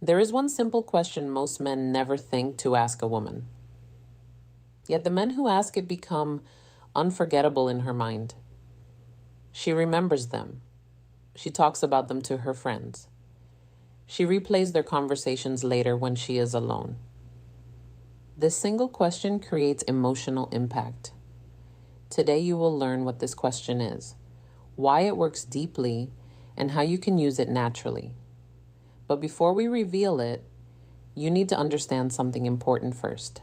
There is one simple question most men never think to ask a woman. Yet the men who ask it become unforgettable in her mind. She remembers them. She talks about them to her friends. She replays their conversations later when she is alone. This single question creates emotional impact. Today you will learn what this question is, why it works deeply, and how you can use it naturally. But before we reveal it, you need to understand something important first.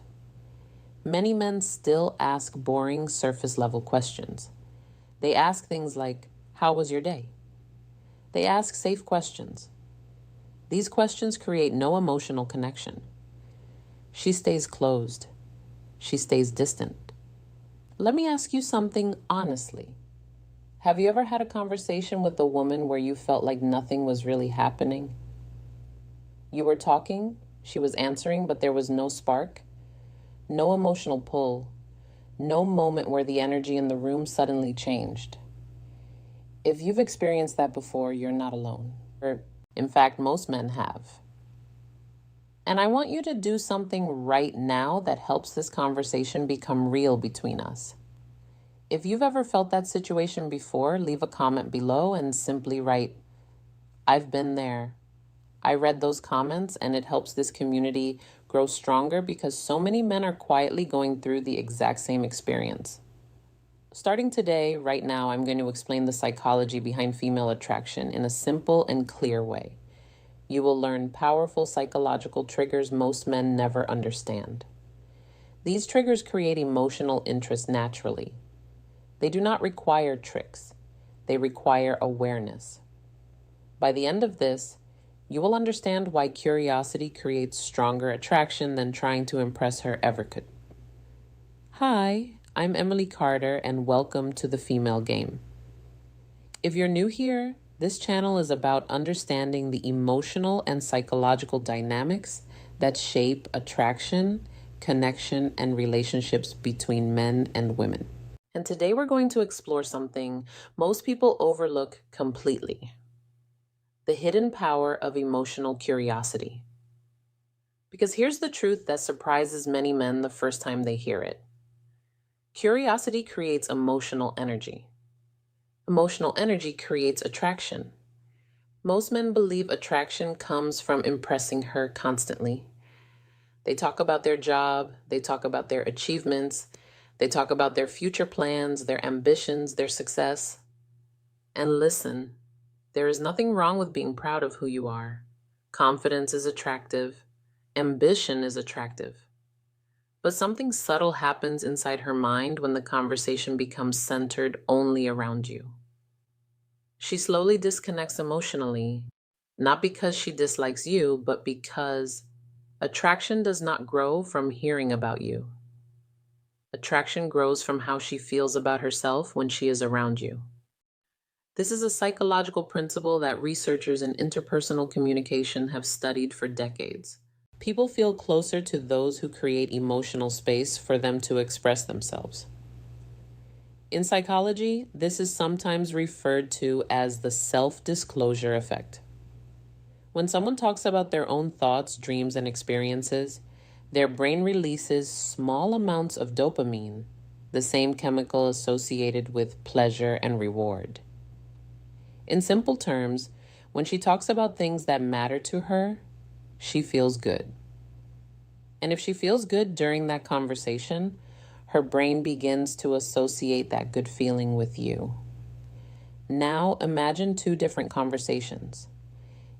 Many men still ask boring surface-level questions. They ask things like, "How was your day?" They ask safe questions. These questions create no emotional connection. She stays closed. She stays distant. Let me ask you something honestly. Have you ever had a conversation with a woman where you felt like nothing was really happening? You were talking, she was answering, but there was no spark, no emotional pull, no moment where the energy in the room suddenly changed. If you've experienced that before, you're not alone. In fact, most men have. And I want you to do something right now that helps this conversation become real between us. If you've ever felt that situation before, leave a comment below and simply write, "I've been there." I read those comments and it helps this community grow stronger because so many men are quietly going through the exact same experience. Starting today, right now, I'm going to explain the psychology behind female attraction in a simple and clear way. You will learn powerful psychological triggers most men never understand. These triggers create emotional interest naturally. They do not require tricks. They require awareness. By the end of this, you will understand why curiosity creates stronger attraction than trying to impress her ever could. Hi, I'm Emily Carter, and welcome to The Female Game. If you're new here, this channel is about understanding the emotional and psychological dynamics that shape attraction, connection, and relationships between men and women. And today we're going to explore something most people overlook completely: the hidden power of emotional curiosity. Because here's the truth that surprises many men the first time they hear it. Curiosity creates emotional energy. Emotional energy creates attraction. Most men believe attraction comes from impressing her constantly. They talk about their job, they talk about their achievements, they talk about their future plans, their ambitions, their success. And listen, there is nothing wrong with being proud of who you are. Confidence is attractive. Ambition is attractive. But something subtle happens inside her mind when the conversation becomes centered only around you. She slowly disconnects emotionally, not because she dislikes you, but because attraction does not grow from hearing about you. Attraction grows from how she feels about herself when she is around you. This is a psychological principle that researchers in interpersonal communication have studied for decades. People feel closer to those who create emotional space for them to express themselves. In psychology, this is sometimes referred to as the self-disclosure effect. When someone talks about their own thoughts, dreams, and experiences, their brain releases small amounts of dopamine, the same chemical associated with pleasure and reward. In simple terms, when she talks about things that matter to her, she feels good. And if she feels good during that conversation, her brain begins to associate that good feeling with you. Now imagine two different conversations.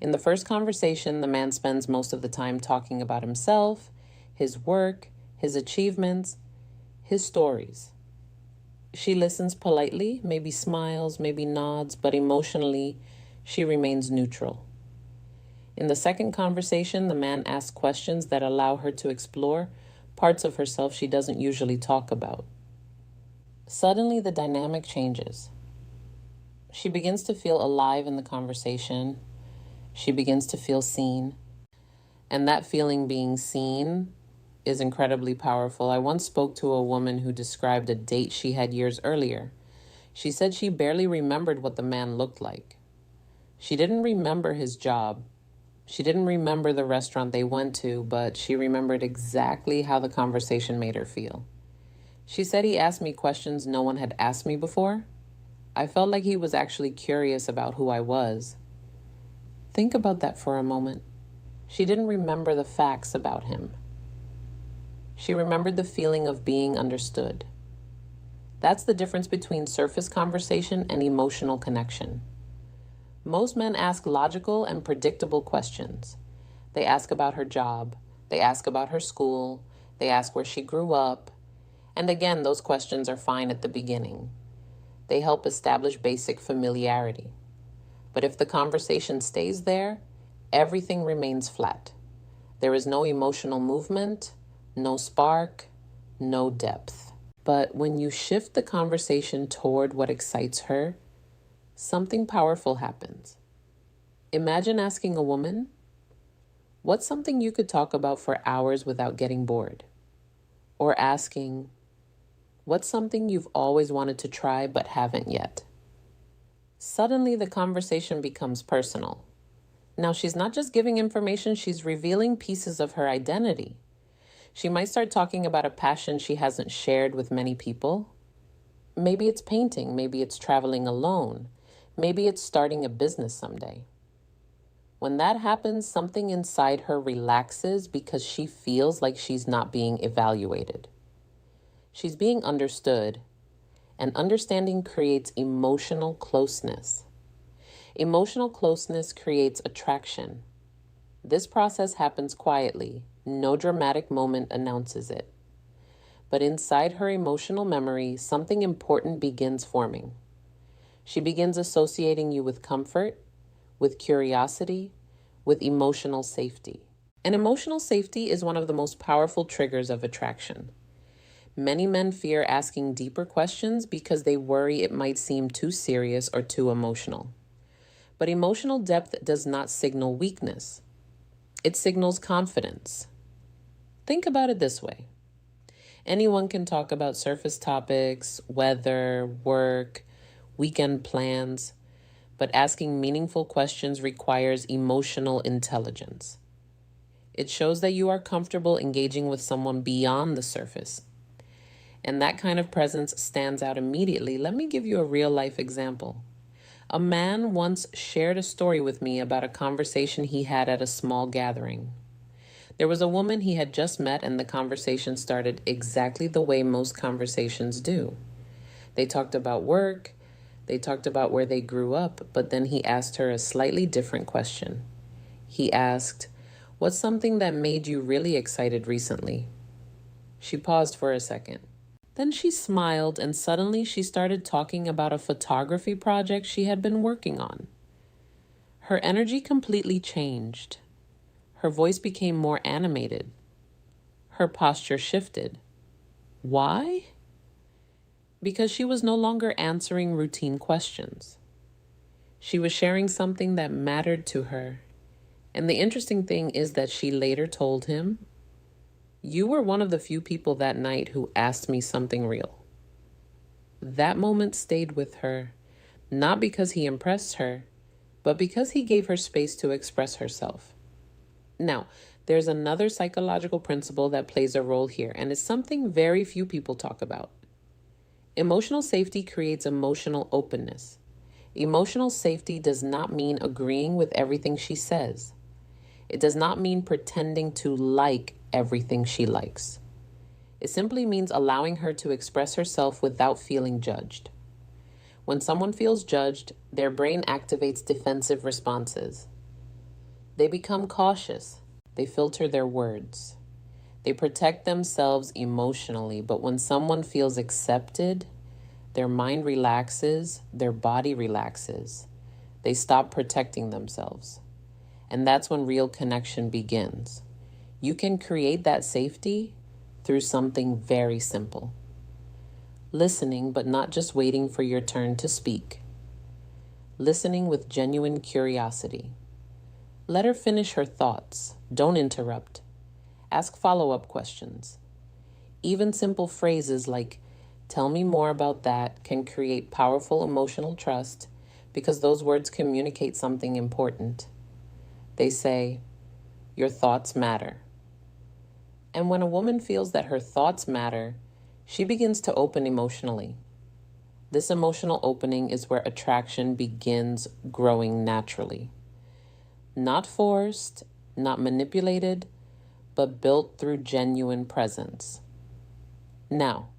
In the first conversation, the man spends most of the time talking about himself, his work, his achievements, his stories. She listens politely, maybe smiles, maybe nods, but emotionally, she remains neutral. In the second conversation, the man asks questions that allow her to explore parts of herself she doesn't usually talk about. Suddenly, the dynamic changes. She begins to feel alive in the conversation. She begins to feel seen. And that feeling, being seen, is incredibly powerful. I once spoke to a woman who described a date she had years earlier. She said she barely remembered what the man looked like. She didn't remember his job. She didn't remember the restaurant they went to, but she remembered exactly how the conversation made her feel. She said he asked me questions no one had asked me before. I felt like he was actually curious about who I was. Think about that for a moment. She didn't remember the facts about him. She remembered the feeling of being understood. That's the difference between surface conversation and emotional connection. Most men ask logical and predictable questions. They ask about her job. They ask about her school. They ask where she grew up. And again, those questions are fine at the beginning. They help establish basic familiarity. But if the conversation stays there, everything remains flat. There is no emotional movement, no spark, no depth. But when you shift the conversation toward what excites her, something powerful happens. Imagine asking a woman, what's something you could talk about for hours without getting bored? Or asking, what's something you've always wanted to try but haven't yet? Suddenly the conversation becomes personal. Now she's not just giving information, she's revealing pieces of her identity. She might start talking about a passion she hasn't shared with many people. Maybe it's painting, maybe it's traveling alone, maybe it's starting a business someday. When that happens, something inside her relaxes because she feels like she's not being evaluated. She's being understood, and understanding creates emotional closeness. Emotional closeness creates attraction. This process happens quietly. No dramatic moment announces it. But inside her emotional memory, something important begins forming. She begins associating you with comfort, with curiosity, with emotional safety. And emotional safety is one of the most powerful triggers of attraction. Many men fear asking deeper questions because they worry it might seem too serious or too emotional. But emotional depth does not signal weakness. It signals confidence. Think about it this way. Anyone can talk about surface topics, weather, work, weekend plans, but asking meaningful questions requires emotional intelligence. It shows that you are comfortable engaging with someone beyond the surface. And that kind of presence stands out immediately. Let me give you a real-life example. A man once shared a story with me about a conversation he had at a small gathering. There was a woman he had just met, and the conversation started exactly the way most conversations do. They talked about work, they talked about where they grew up, but then he asked her a slightly different question. He asked, "What's something that made you really excited recently?" She paused for a second. Then she smiled, and suddenly she started talking about a photography project she had been working on. Her energy completely changed. Her voice became more animated. Her posture shifted. Why? Because she was no longer answering routine questions. She was sharing something that mattered to her. And the interesting thing is that she later told him, "You were one of the few people that night who asked me something real." That moment stayed with her, not because he impressed her, but because he gave her space to express herself. Now, there's another psychological principle that plays a role here, and it's something very few people talk about. Emotional safety creates emotional openness. Emotional safety does not mean agreeing with everything she says. It does not mean pretending to like everything she likes. It simply means allowing her to express herself without feeling judged. When someone feels judged, their brain activates defensive responses. They become cautious. They filter their words. They protect themselves emotionally, but when someone feels accepted, their mind relaxes, their body relaxes. They stop protecting themselves. And that's when real connection begins. You can create that safety through something very simple. Listening, but not just waiting for your turn to speak. Listening with genuine curiosity. Let her finish her thoughts. Don't interrupt. Ask follow-up questions. Even simple phrases like, "Tell me more about that," can create powerful emotional trust because those words communicate something important. They say, "Your thoughts matter." And when a woman feels that her thoughts matter, she begins to open emotionally. This emotional opening is where attraction begins growing naturally. Not forced, not manipulated, but built through genuine presence. Now,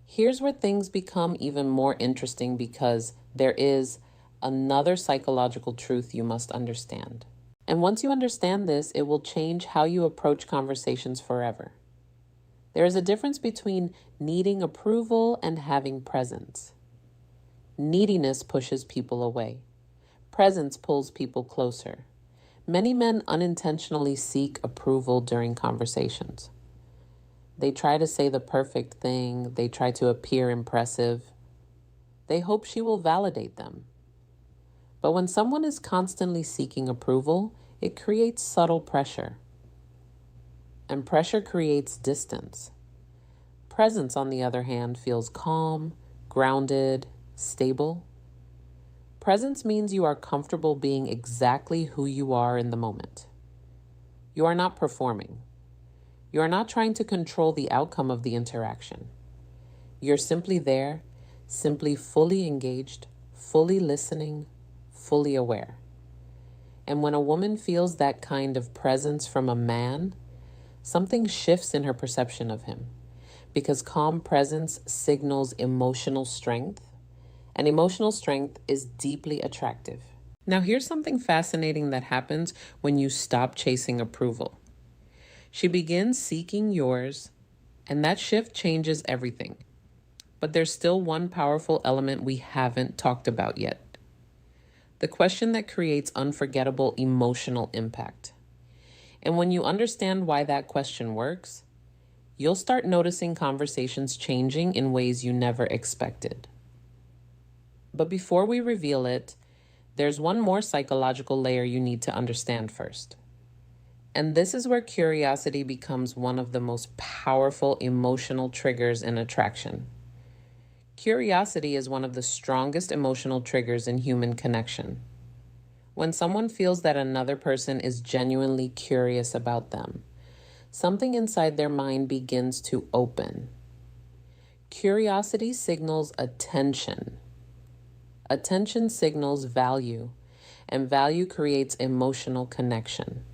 here's where things become even more interesting because there is another psychological truth you must understand. And once you understand this, it will change how you approach conversations forever. There is a difference between needing approval and having presence. Neediness pushes people away. Presence pulls people closer. Many men unintentionally seek approval during conversations. They try to say the perfect thing. They try to appear impressive. They hope she will validate them. But when someone is constantly seeking approval, it creates subtle pressure. And pressure creates distance. Presence, on the other hand, feels calm, grounded, stable. Presence means you are comfortable being exactly who you are in the moment. You are not performing. You are not trying to control the outcome of the interaction. You're simply there, simply fully engaged, fully listening, fully aware. And when a woman feels that kind of presence from a man, something shifts in her perception of him, because calm presence signals emotional strength, and emotional strength is deeply attractive. Now, here's something fascinating that happens when you stop chasing approval. She begins seeking yours, and that shift changes everything. But there's still one powerful element we haven't talked about yet. The question that creates unforgettable emotional impact. And when you understand why that question works, you'll start noticing conversations changing in ways you never expected. But before we reveal it, there's one more psychological layer you need to understand first. And this is where curiosity becomes one of the most powerful emotional triggers in attraction. Curiosity is one of the strongest emotional triggers in human connection. When someone feels that another person is genuinely curious about them, something inside their mind begins to open. Curiosity signals attention. Attention signals value, and value creates emotional connection.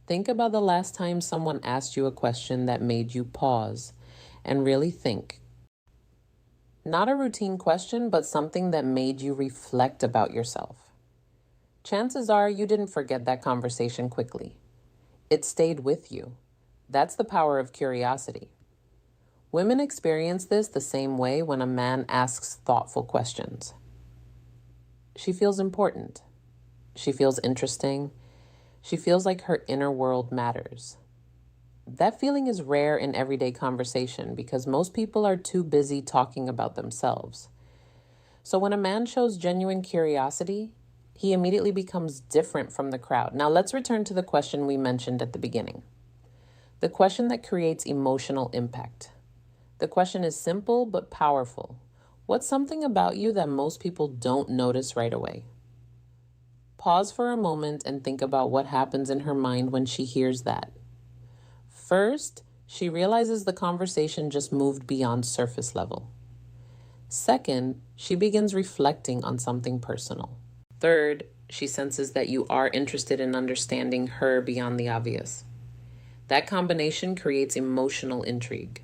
Think about the last time someone asked you a question that made you pause and really think. Not a routine question, but something that made you reflect about yourself. Chances are you didn't forget that conversation quickly. It stayed with you. That's the power of curiosity. Women experience this the same way when a man asks thoughtful questions. She feels important. She feels interesting. She feels like her inner world matters. That feeling is rare in everyday conversation because most people are too busy talking about themselves. So when a man shows genuine curiosity, he immediately becomes different from the crowd. Now let's return to the question we mentioned at the beginning. The question that creates emotional impact. The question is simple but powerful. What's something about you that most people don't notice right away? Pause for a moment and think about what happens in her mind when she hears that. First, she realizes the conversation just moved beyond surface level. Second, she begins reflecting on something personal. Third, she senses that you are interested in understanding her beyond the obvious. That combination creates emotional intrigue.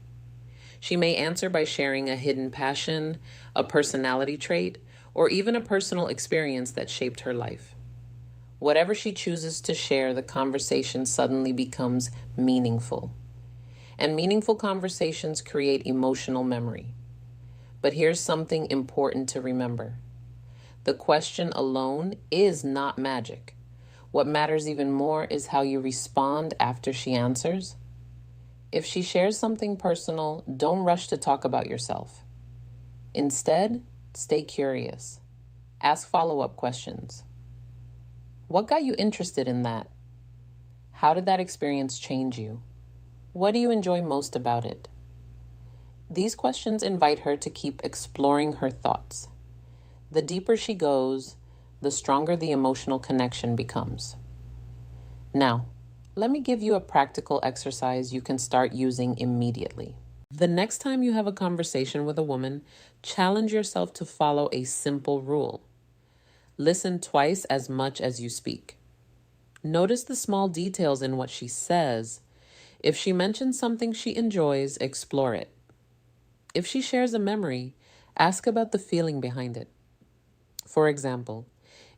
She may answer by sharing a hidden passion, a personality trait, or even a personal experience that shaped her life. Whatever she chooses to share, the conversation suddenly becomes meaningful. And meaningful conversations create emotional memory. But here's something important to remember. The question alone is not magic. What matters even more is how you respond after she answers. If she shares something personal, don't rush to talk about yourself. Instead, stay curious. Ask follow-up questions. What got you interested in that? How did that experience change you? What do you enjoy most about it? These questions invite her to keep exploring her thoughts. The deeper she goes, the stronger the emotional connection becomes. Now, let me give you a practical exercise you can start using immediately. The next time you have a conversation with a woman, challenge yourself to follow a simple rule. Listen twice as much as you speak. Notice the small details in what she says. If she mentions something she enjoys, explore it. If she shares a memory, ask about the feeling behind it. For example,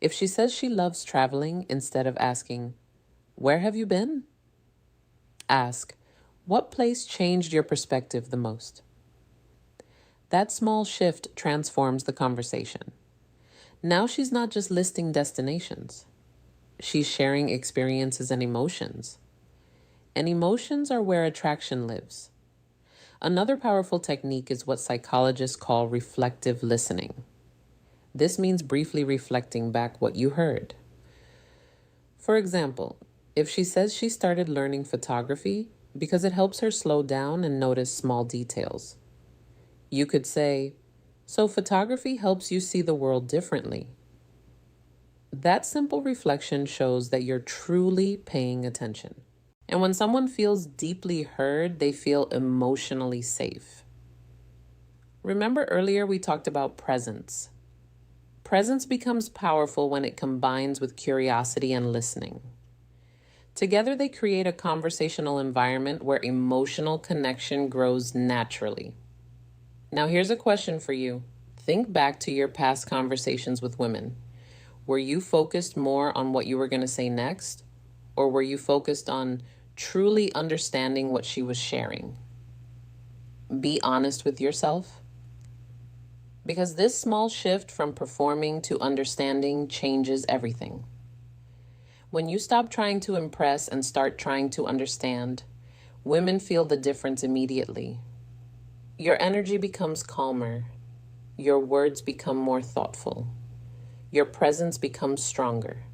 if she says she loves traveling, instead of asking, "Where have you been?" ask, "What place changed your perspective the most?" That small shift transforms the conversation. Now she's not just listing destinations. She's sharing experiences and emotions. And emotions are where attraction lives. Another powerful technique is what psychologists call reflective listening. This means briefly reflecting back what you heard. For example, if she says she started learning photography because it helps her slow down and notice small details, you could say, "So photography helps you see the world differently." That simple reflection shows that you're truly paying attention. And when someone feels deeply heard, they feel emotionally safe. Remember earlier we talked about presence. Presence becomes powerful when it combines with curiosity and listening. Together, they create a conversational environment where emotional connection grows naturally. Now, here's a question for you. Think back to your past conversations with women. Were you focused more on what you were going to say next, or were you focused on truly understanding what she was sharing? Be honest with yourself. Because this small shift from performing to understanding changes everything. When you stop trying to impress and start trying to understand, women feel the difference immediately. Your energy becomes calmer. Your words become more thoughtful. Your presence becomes stronger.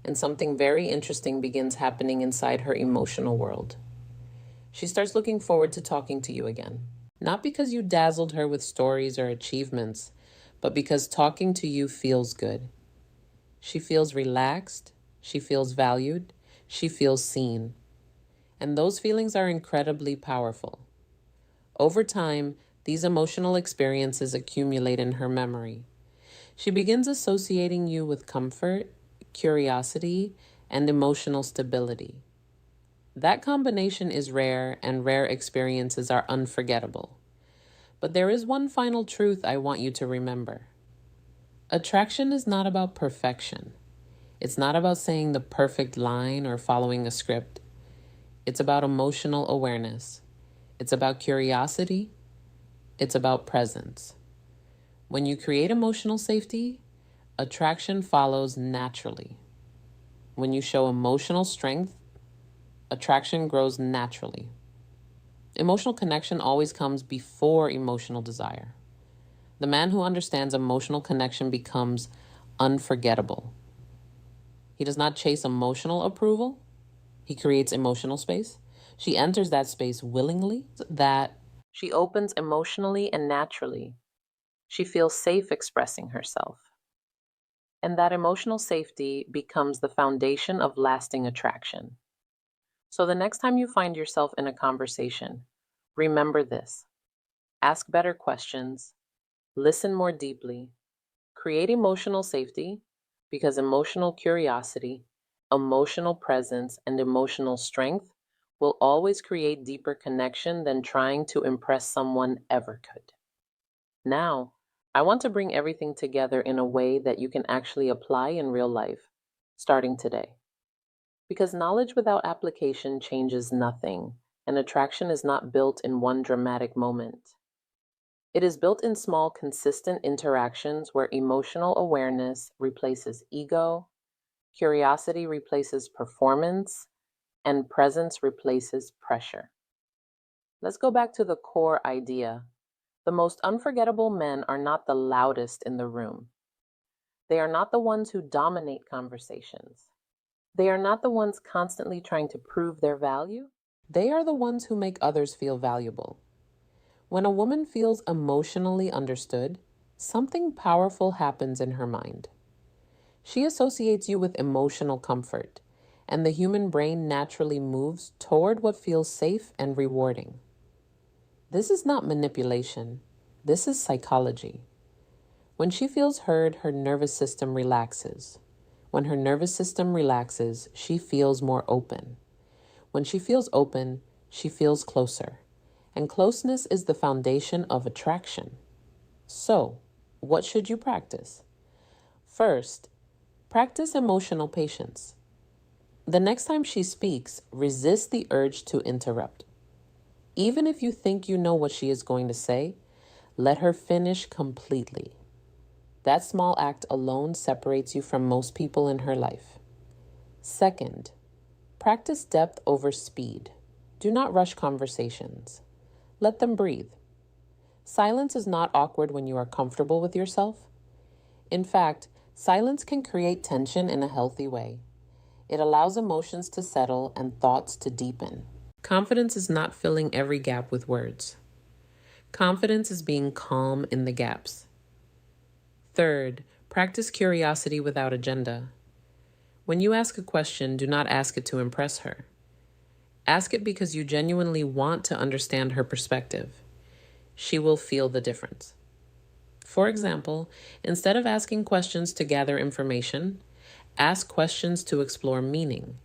And something very interesting begins happening inside her emotional world. She starts looking forward to talking to you again. Not because you dazzled her with stories or achievements, but because talking to you feels good. She feels relaxed. She feels valued. She feels seen. And those feelings are incredibly powerful. Over time, these emotional experiences accumulate in her memory. She begins associating you with comfort, curiosity, and emotional stability. That combination is rare, and rare experiences are unforgettable. But there is one final truth I want you to remember. Attraction is not about perfection. It's not about saying the perfect line or following a script. It's about emotional awareness. It's about curiosity. It's about presence. When you create emotional safety, attraction follows naturally. When you show emotional strength, attraction grows naturally. Emotional connection always comes before emotional desire. The man who understands emotional connection becomes unforgettable. He does not chase emotional approval. He creates emotional space. She enters that space willingly, that she opens emotionally and naturally. She feels safe expressing herself. And that emotional safety becomes the foundation of lasting attraction. So the next time you find yourself in a conversation, remember this. Ask better questions, listen more deeply, create emotional safety, because emotional curiosity, emotional presence, and emotional strength will always create deeper connection than trying to impress someone ever could. Now, I want to bring everything together in a way that you can actually apply in real life, starting today. Because knowledge without application changes nothing, and attraction is not built in one dramatic moment. It is built in small, consistent interactions where emotional awareness replaces ego, curiosity replaces performance, and presence replaces pressure. Let's go back to the core idea. The most unforgettable men are not the loudest in the room. They are not the ones who dominate conversations. They are not the ones constantly trying to prove their value. They are the ones who make others feel valuable. When a woman feels emotionally understood, something powerful happens in her mind. She associates you with emotional comfort, and the human brain naturally moves toward what feels safe and rewarding. This is not manipulation. This is psychology. When she feels heard, her nervous system relaxes. When her nervous system relaxes, she feels more open. When she feels open, she feels closer. And closeness is the foundation of attraction. So, what should you practice? First, practice emotional patience. The next time she speaks, resist the urge to interrupt. Even if you think you know what she is going to say, let her finish completely. That small act alone separates you from most people in her life. Second, practice depth over speed. Do not rush conversations. Let them breathe. Silence is not awkward when you are comfortable with yourself. In fact, silence can create tension in a healthy way. It allows emotions to settle and thoughts to deepen. Confidence is not filling every gap with words. Confidence is being calm in the gaps. Third, practice curiosity without agenda. When you ask a question, do not ask it to impress her. Ask it because you genuinely want to understand her perspective. She will feel the difference. For example, instead of asking questions to gather information, ask questions to explore meaning.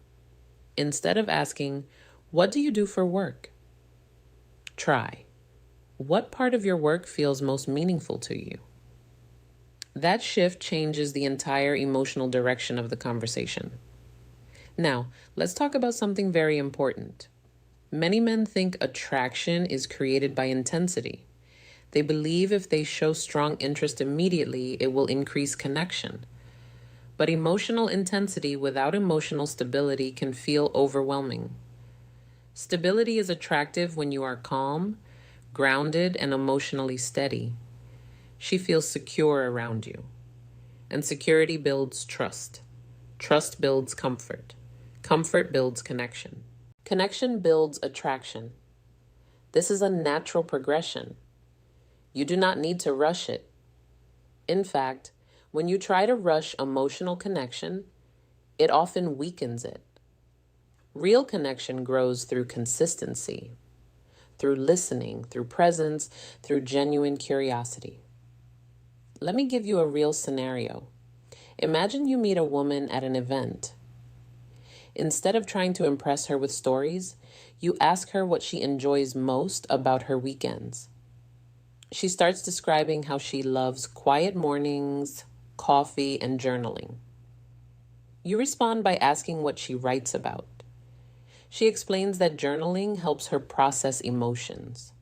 Instead of asking, "What do you do for work?" try, "What part of your work feels most meaningful to you?" That shift changes the entire emotional direction of the conversation. Now, let's talk about something very important. Many men think attraction is created by intensity. They believe if they show strong interest immediately, it will increase connection. But emotional intensity without emotional stability can feel overwhelming. Stability is attractive when you are calm, grounded, and emotionally steady. She feels secure around you. And security builds trust. Trust builds comfort. Comfort builds connection. Connection builds attraction. This is a natural progression. You do not need to rush it. In fact, when you try to rush emotional connection, it often weakens it. Real connection grows through consistency, through listening, through presence, through genuine curiosity. Let me give you a real scenario. Imagine you meet a woman at an event. Instead of trying to impress her with stories, you ask her what she enjoys most about her weekends. She starts describing how she loves quiet mornings, coffee, and journaling. You respond by asking what she writes about. She explains that journaling helps her process emotions.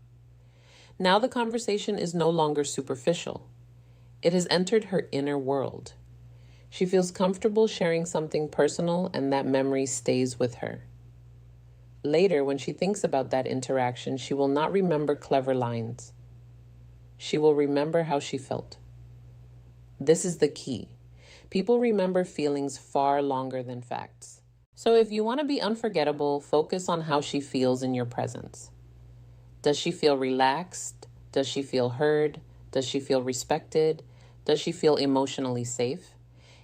Now the conversation is no longer superficial. It has entered her inner world. She feels comfortable sharing something personal, and that memory stays with her. Later, when she thinks about that interaction, she will not remember clever lines. She will remember how she felt. This is the key. People remember feelings far longer than facts. So if you want to be unforgettable, focus on how she feels in your presence. Does she feel relaxed? Does she feel heard? Does she feel respected? Does she feel emotionally safe?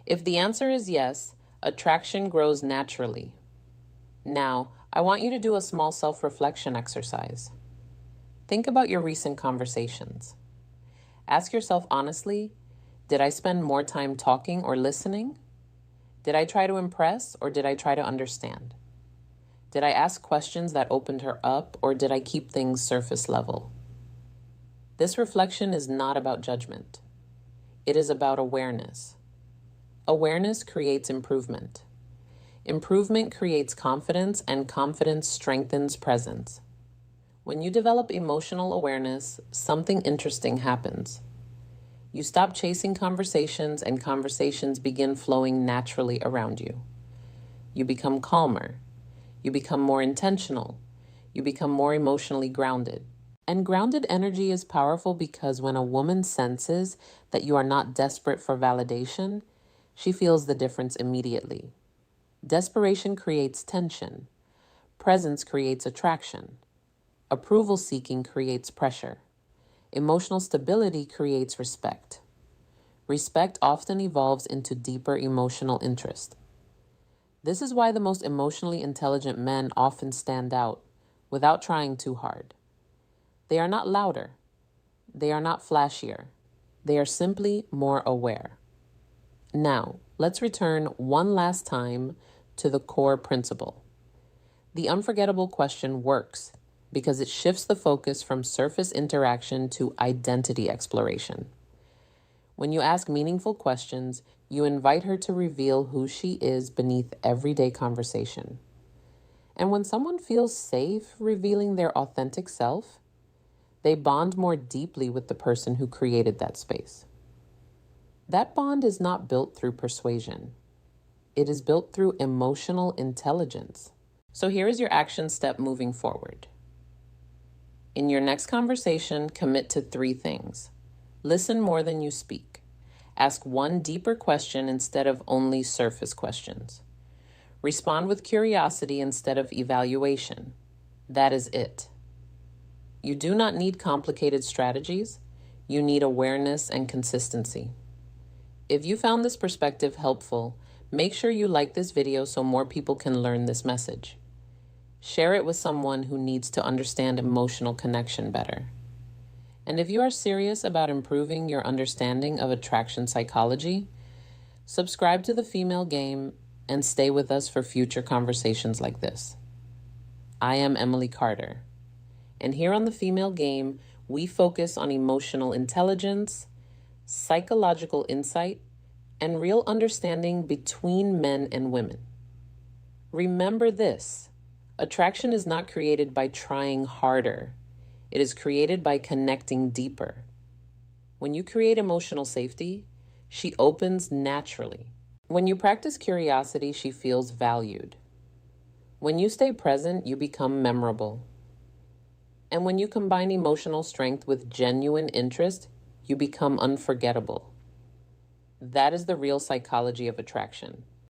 If the answer is yes, attraction grows naturally. Now, I want you to do a small self-reflection exercise. Think about your recent conversations. Ask yourself honestly, did I spend more time talking or listening? Did I try to impress or did I try to understand? Did I ask questions that opened her up or did I keep things surface level? This reflection is not about judgment. It is about awareness. Awareness creates improvement. Improvement creates confidence, and confidence strengthens presence. When you develop emotional awareness, something interesting happens. You stop chasing conversations, and conversations begin flowing naturally around you. You become calmer. You become more intentional. You become more emotionally grounded. And grounded energy is powerful because when a woman senses that you are not desperate for validation, she feels the difference immediately. Desperation creates tension. Presence creates attraction. Approval seeking creates pressure. Emotional stability creates respect. Respect often evolves into deeper emotional interest. This is why the most emotionally intelligent men often stand out without trying too hard. They are not louder. They are not flashier. They are simply more aware. Now, let's return one last time to the core principle. The unforgettable question works because it shifts the focus from surface interaction to identity exploration. When you ask meaningful questions, you invite her to reveal who she is beneath everyday conversation. And when someone feels safe revealing their authentic self, they bond more deeply with the person who created that space. That bond is not built through persuasion. It is built through emotional intelligence. So here is your action step moving forward. In your next conversation, commit to 3 things. Listen more than you speak. Ask one deeper question instead of only surface questions. Respond with curiosity instead of evaluation. That is it. You do not need complicated strategies. You need awareness and consistency. If you found this perspective helpful, make sure you like this video so more people can learn this message. Share it with someone who needs to understand emotional connection better. And if you are serious about improving your understanding of attraction psychology, subscribe to The Female Game and stay with us for future conversations like this. I am Emily Carter, and here on The Female Game, we focus on emotional intelligence, psychological insight, and real understanding between men and women. Remember this: attraction is not created by trying harder. It is created by connecting deeper. When you create emotional safety, she opens naturally. When you practice curiosity, she feels valued. When you stay present, you become memorable. And when you combine emotional strength with genuine interest, you become unforgettable. That is the real psychology of attraction.